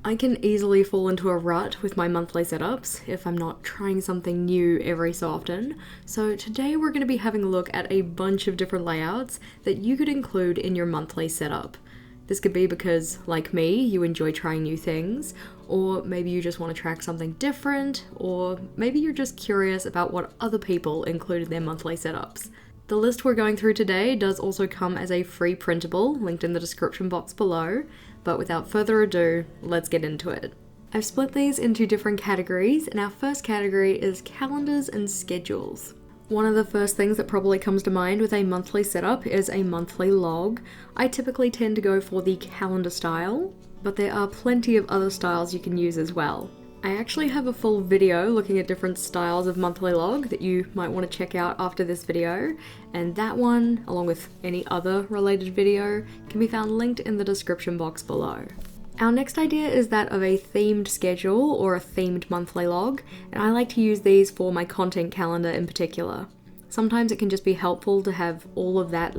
I can easily fall into a rut with my monthly setups if I'm not trying something new every so often, so today we're going to be having a look at a bunch of different layouts that you could include in your monthly setup. This could be because, like me, you enjoy trying new things, or maybe you just want to track something different, or maybe you're just curious about what other people include in their monthly setups. The list we're going through today does also come as a free printable, linked in the description box below, but without further ado, let's get into it. I've split these into different categories, and our first category is calendars and schedules. One of the first things that probably comes to mind with a monthly setup is a monthly log. I typically tend to go for the calendar style, but there are plenty of other styles you can use as well. I actually have a full video looking at different styles of monthly log that you might want to check out after this video, and that one, along with any other related video, can be found linked in the description box below. Our next idea is that of a themed schedule or a themed monthly log, and I like to use these for my content calendar in particular. Sometimes it can just be helpful to have all of that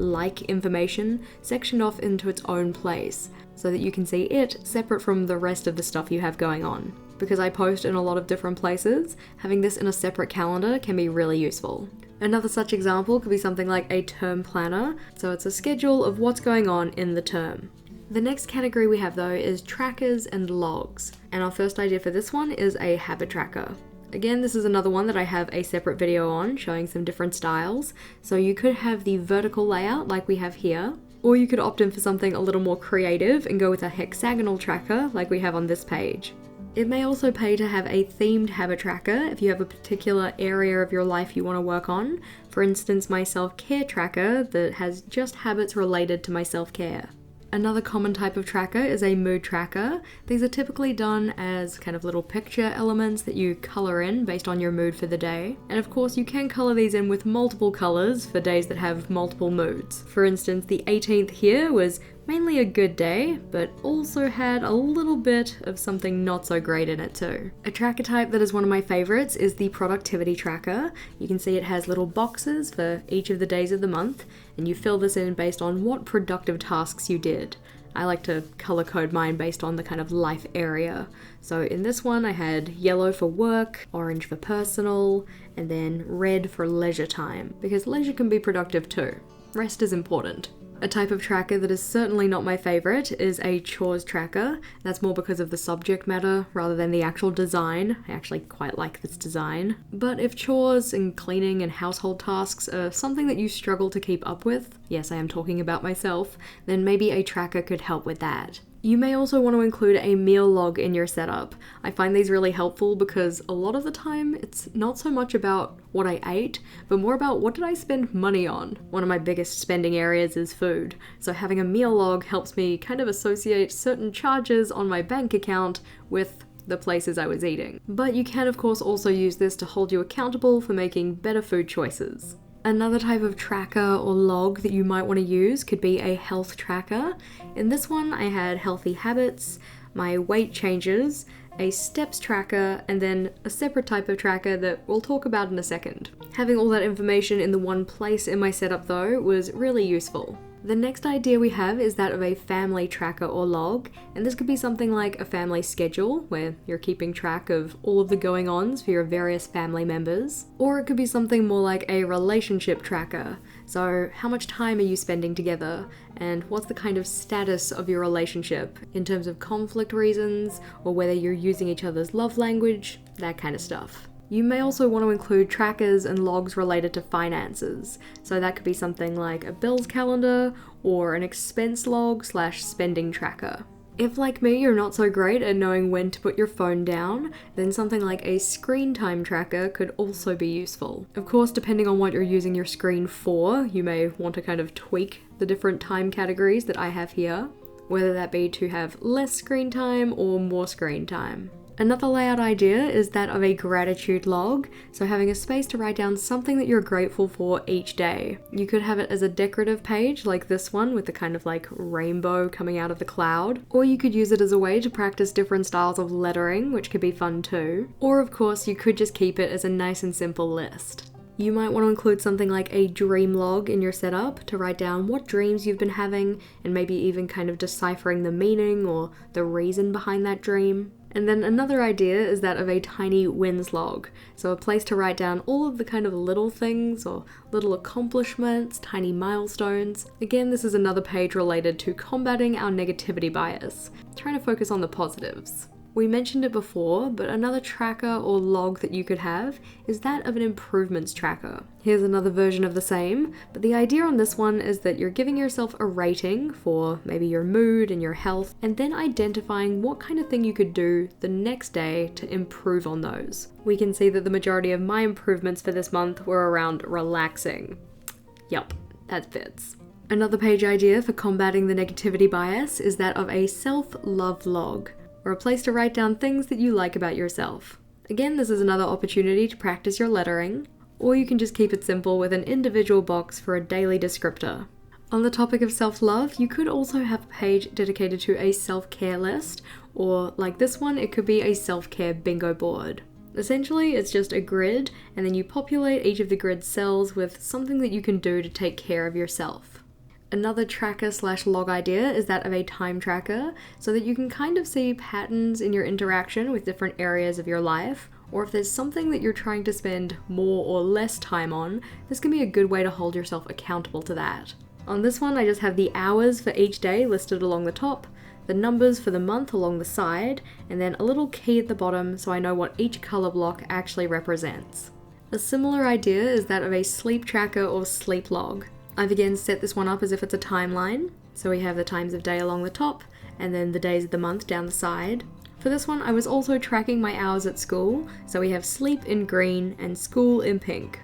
information sectioned off into its own place, so that you can see it separate from the rest of the stuff you have going on. Because I post in a lot of different places, having this in a separate calendar can be really useful. Another such example could be something like a term planner, so it's a schedule of what's going on in the term. The next category we have though is trackers and logs, and our first idea for this one is a habit tracker. Again, this is another one that I have a separate video on showing some different styles, so you could have the vertical layout like we have here, or you could opt in for something a little more creative and go with a hexagonal tracker like we have on this page. It may also pay to have a themed habit tracker if you have a particular area of your life you want to work on. For instance, my self-care tracker that has just habits related to my self-care. Another common type of tracker is a mood tracker. These are typically done as kind of little picture elements that you color in based on your mood for the day. And of course, you can color these in with multiple colors for days that have multiple moods. For instance, the 18th here was mainly a good day, but also had a little bit of something not so great in it too. A tracker type that is one of my favorites is the productivity tracker. You can see it has little boxes for each of the days of the month, and you fill this in based on what productive tasks you did. I like to color code mine based on the kind of life area. So in this one I had yellow for work, orange for personal, and then red for leisure time, because leisure can be productive too. Rest is important. A type of tracker that is certainly not my favorite is a chores tracker. That's more because of the subject matter rather than the actual design. I actually quite like this design. But if chores and cleaning and household tasks are something that you struggle to keep up with, yes, I am talking about myself, then maybe a tracker could help with that. You may also want to include a meal log in your setup. I find these really helpful because a lot of the time it's not so much about what I ate, but more about what did I spend money on. One of my biggest spending areas is food, so having a meal log helps me kind of associate certain charges on my bank account with the places I was eating. But you can of course also use this to hold you accountable for making better food choices. Another type of tracker or log that you might want to use could be a health tracker. In this one I had healthy habits, my weight changes, a steps tracker, and then a separate type of tracker that we'll talk about in a second. Having all that information in the one place in my setup though was really useful. The next idea we have is that of a family tracker or log, and this could be something like a family schedule where you're keeping track of all of the going-ons for your various family members, or it could be something more like a relationship tracker. So how much time are you spending together, and what's the kind of status of your relationship in terms of conflict reasons, or whether you're using each other's love language, that kind of stuff. You may also want to include trackers and logs related to finances, so that could be something like a bills calendar or an expense log / spending tracker. If, like me, you're not so great at knowing when to put your phone down, then something like a screen time tracker could also be useful. Of course, depending on what you're using your screen for, you may want to kind of tweak the different time categories that I have here, whether that be to have less screen time or more screen time. Another layout idea is that of a gratitude log, so having a space to write down something that you're grateful for each day. You could have it as a decorative page like this one with the kind of like rainbow coming out of the cloud, or you could use it as a way to practice different styles of lettering, which could be fun too. Or of course you could just keep it as a nice and simple list. You might want to include something like a dream log in your setup to write down what dreams you've been having and maybe even kind of deciphering the meaning or the reason behind that dream. And then another idea is that of a tiny wins log, so a place to write down all of the kind of little things or little accomplishments, tiny milestones. Again, this is another page related to combating our negativity bias, trying to focus on the positives. We mentioned it before, but another tracker or log that you could have is that of an improvements tracker. Here's another version of the same, but the idea on this one is that you're giving yourself a rating for maybe your mood and your health, and then identifying what kind of thing you could do the next day to improve on those. We can see that the majority of my improvements for this month were around relaxing. Yup, that fits. Another page idea for combating the negativity bias is that of a self-love log, or a place to write down things that you like about yourself. Again, this is another opportunity to practice your lettering, or you can just keep it simple with an individual box for a daily descriptor. On the topic of self-love, you could also have a page dedicated to a self-care list, or like this one, it could be a self-care bingo board. Essentially, it's just a grid, and then you populate each of the grid cells with something that you can do to take care of yourself. Another tracker/log idea is that of a time tracker, so that you can kind of see patterns in your interaction with different areas of your life, or if there's something that you're trying to spend more or less time on, this can be a good way to hold yourself accountable to that. On this one, I just have the hours for each day listed along the top, the numbers for the month along the side, and then a little key at the bottom so I know what each color block actually represents. A similar idea is that of a sleep tracker or sleep log. I've again set this one up as if it's a timeline, so we have the times of day along the top, and then the days of the month down the side. For this one, I was also tracking my hours at school, so we have sleep in green and school in pink.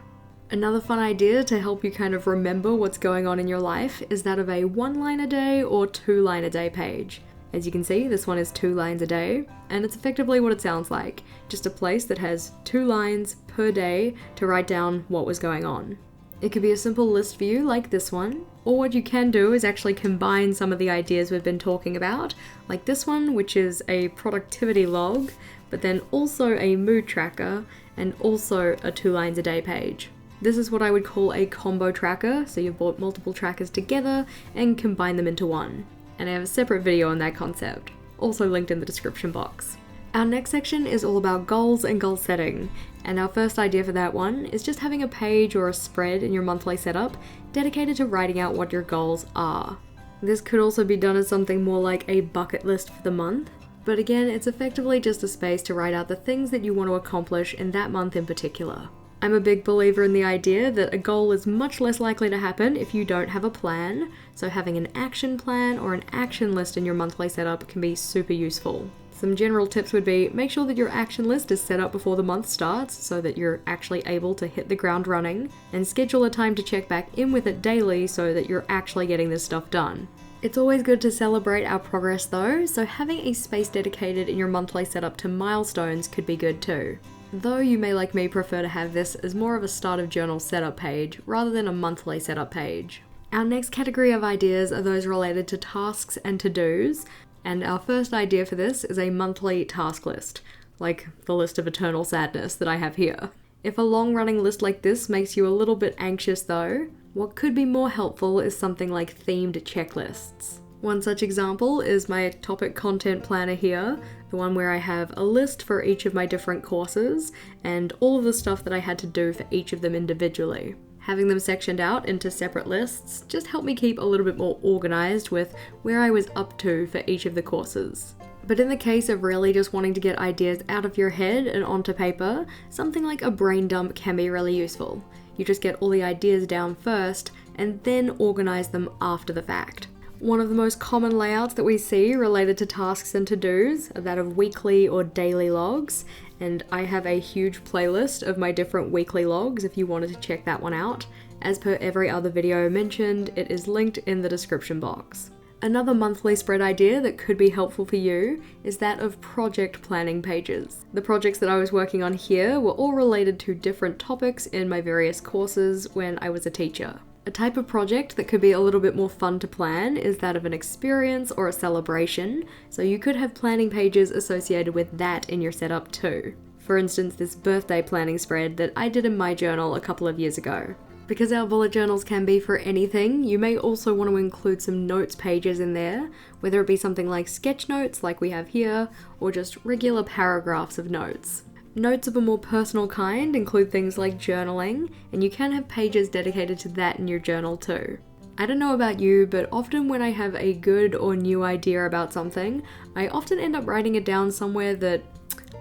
Another fun idea to help you kind of remember what's going on in your life is that of a 1-line a day or 2-line a day page. As you can see, this one is 2 lines a day, and it's effectively what it sounds like, just a place that has 2 lines per day to write down what was going on. It could be a simple list view like this one, or what you can do is actually combine some of the ideas we've been talking about, like this one, which is a productivity log, but then also a mood tracker, and also a 2 lines a day page. This is what I would call a combo tracker, so you've brought multiple trackers together and combine them into one. And I have a separate video on that concept, also linked in the description box. Our next section is all about goals and goal setting, and our first idea for that one is just having a page or a spread in your monthly setup dedicated to writing out what your goals are. This could also be done as something more like a bucket list for the month, but again, it's effectively just a space to write out the things that you want to accomplish in that month in particular. I'm a big believer in the idea that a goal is much less likely to happen if you don't have a plan, so having an action plan or an action list in your monthly setup can be super useful. Some general tips would be, make sure that your action list is set up before the month starts so that you're actually able to hit the ground running, and schedule a time to check back in with it daily so that you're actually getting this stuff done. It's always good to celebrate our progress though, so having a space dedicated in your monthly setup to milestones could be good too. Though you may, like me, prefer to have this as more of a start of journal setup page rather than a monthly setup page. Our next category of ideas are those related to tasks and to-dos, and our first idea for this is a monthly task list, like the list of eternal sadness that I have here. If a long-running list like this makes you a little bit anxious though, what could be more helpful is something like themed checklists. One such example is my topic content planner here, the one where I have a list for each of my different courses and all of the stuff that I had to do for each of them individually. Having them sectioned out into separate lists just helped me keep a little bit more organized with where I was up to for each of the courses. But in the case of really just wanting to get ideas out of your head and onto paper, something like a brain dump can be really useful. You just get all the ideas down first and then organize them after the fact. One of the most common layouts that we see related to tasks and to-dos are that of weekly or daily logs, and I have a huge playlist of my different weekly logs if you wanted to check that one out. As per every other video mentioned, it is linked in the description box. Another monthly spread idea that could be helpful for you is that of project planning pages. The projects that I was working on here were all related to different topics in my various courses when I was a teacher. A type of project that could be a little bit more fun to plan is that of an experience or a celebration, so you could have planning pages associated with that in your setup too. For instance, this birthday planning spread that I did in my journal a couple of years ago. Because our bullet journals can be for anything, you may also want to include some notes pages in there, whether it be something like sketch notes like we have here, or just regular paragraphs of notes. Notes of a more personal kind include things like journaling, and you can have pages dedicated to that in your journal too. I don't know about you, but often when I have a good or new idea about something, I often end up writing it down somewhere that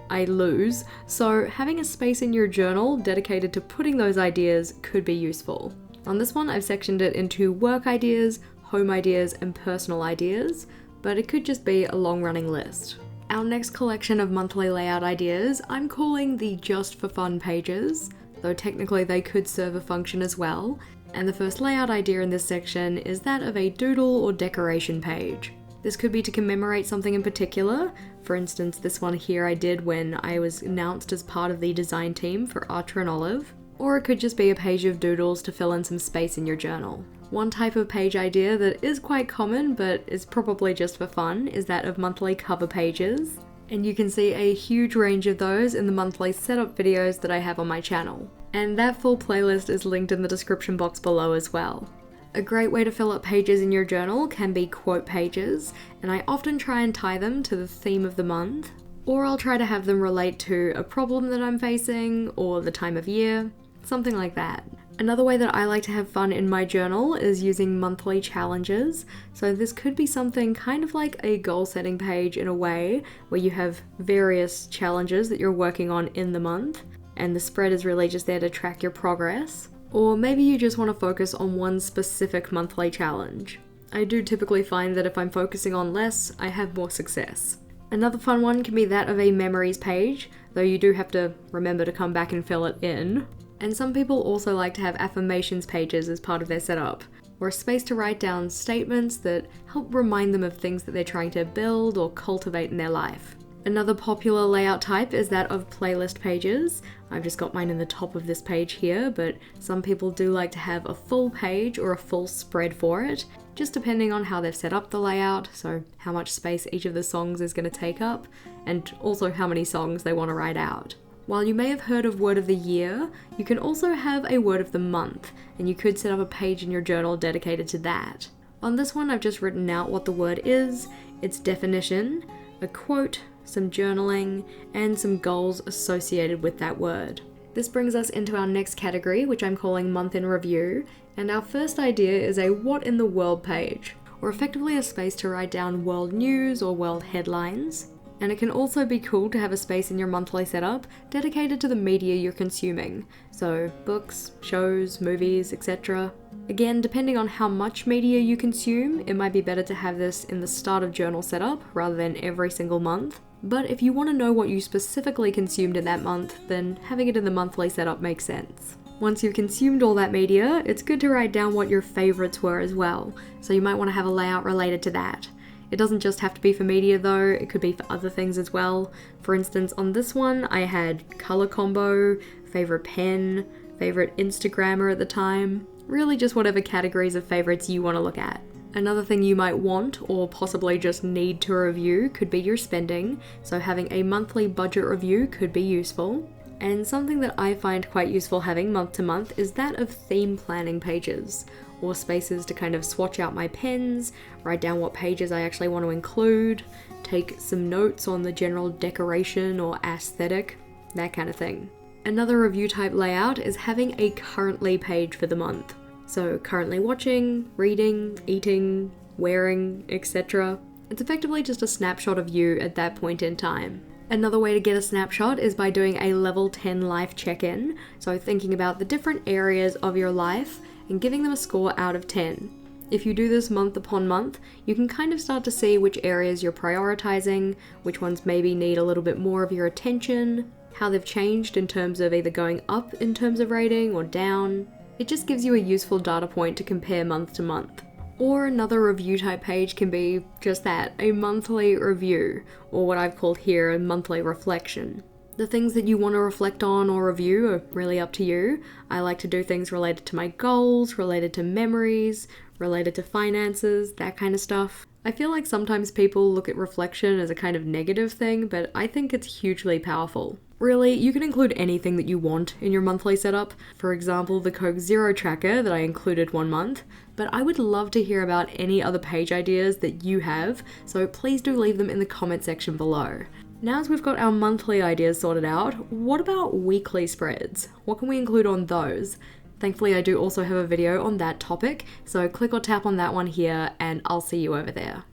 I lose, so having a space in your journal dedicated to putting those ideas could be useful. On this one, I've sectioned it into work ideas, home ideas, and personal ideas, but it could just be a long-running list. Our next collection of monthly layout ideas I'm calling the Just for Fun pages, though technically they could serve a function as well, and the first layout idea in this section is that of a doodle or decoration page. This could be to commemorate something in particular. For instance, this one here I did when I was announced as part of the design team for Archer and Olive. Or it could just be a page of doodles to fill in some space in your journal. One type of page idea that is quite common but is probably just for fun is that of monthly cover pages. And you can see a huge range of those in the monthly setup videos that I have on my channel. And that full playlist is linked in the description box below as well. A great way to fill up pages in your journal can be quote pages, and I often try and tie them to the theme of the month, or I'll try to have them relate to a problem that I'm facing, or the time of year, something like that. Another way that I like to have fun in my journal is using monthly challenges, so this could be something kind of like a goal setting page in a way, where you have various challenges that you're working on in the month, and the spread is really just there to track your progress. Or maybe you just want to focus on one specific monthly challenge. I do typically find that if I'm focusing on less, I have more success. Another fun one can be that of a memories page, though you do have to remember to come back and fill it in. And some people also like to have affirmations pages as part of their setup, or a space to write down statements that help remind them of things that they're trying to build or cultivate in their life. Another popular layout type is that of playlist pages. I've just got mine in the top of this page here, but some people do like to have a full page or a full spread for it, just depending on how they've set up the layout, so how much space each of the songs is going to take up, and also how many songs they want to write out. While you may have heard of word of the year, you can also have a word of the month, and you could set up a page in your journal dedicated to that. On this one, I've just written out what the word is, its definition, a quote, some journaling, and some goals associated with that word. This brings us into our next category, which I'm calling Month in Review, and our first idea is a What in the World page, or effectively a space to write down world news or world headlines. And it can also be cool to have a space in your monthly setup dedicated to the media you're consuming, so books, shows, movies, etc. Again, depending on how much media you consume, it might be better to have this in the start of journal setup rather than every single month. But if you want to know what you specifically consumed in that month, then having it in the monthly setup makes sense. Once you've consumed all that media, it's good to write down what your favorites were as well, so you might want to have a layout related to that. It doesn't just have to be for media though, it could be for other things as well. For instance, on this one, I had color combo, favorite pen, favorite Instagrammer at the time, really just whatever categories of favorites you want to look at. Another thing you might want, or possibly just need to review, could be your spending, so having a monthly budget review could be useful. And something that I find quite useful having month to month is that of theme planning pages, or spaces to kind of swatch out my pens, write down what pages I actually want to include, take some notes on the general decoration or aesthetic, that kind of thing. Another review type layout is having a currently page for the month. So currently watching, reading, eating, wearing, etc. It's effectively just a snapshot of you at that point in time. Another way to get a snapshot is by doing a level 10 life check-in, so thinking about the different areas of your life and giving them a score out of 10. If you do this month upon month, you can kind of start to see which areas you're prioritizing, which ones maybe need a little bit more of your attention, how they've changed in terms of either going up in terms of rating or down. It just gives you a useful data point to compare month to month. Or another review type page can be just that, a monthly review, or what I've called here a monthly reflection. The things that you want to reflect on or review are really up to you. I like to do things related to my goals, related to memories, related to finances, that kind of stuff. I feel like sometimes people look at reflection as a kind of negative thing, but I think it's hugely powerful. Really, you can include anything that you want in your monthly setup. For example, the Coke Zero tracker that I included one month. But I would love to hear about any other page ideas that you have, so please do leave them in the comment section below. Now as we've got our monthly ideas sorted out, what about weekly spreads? What can we include on those? Thankfully, I do also have a video on that topic, so click or tap on that one here and I'll see you over there.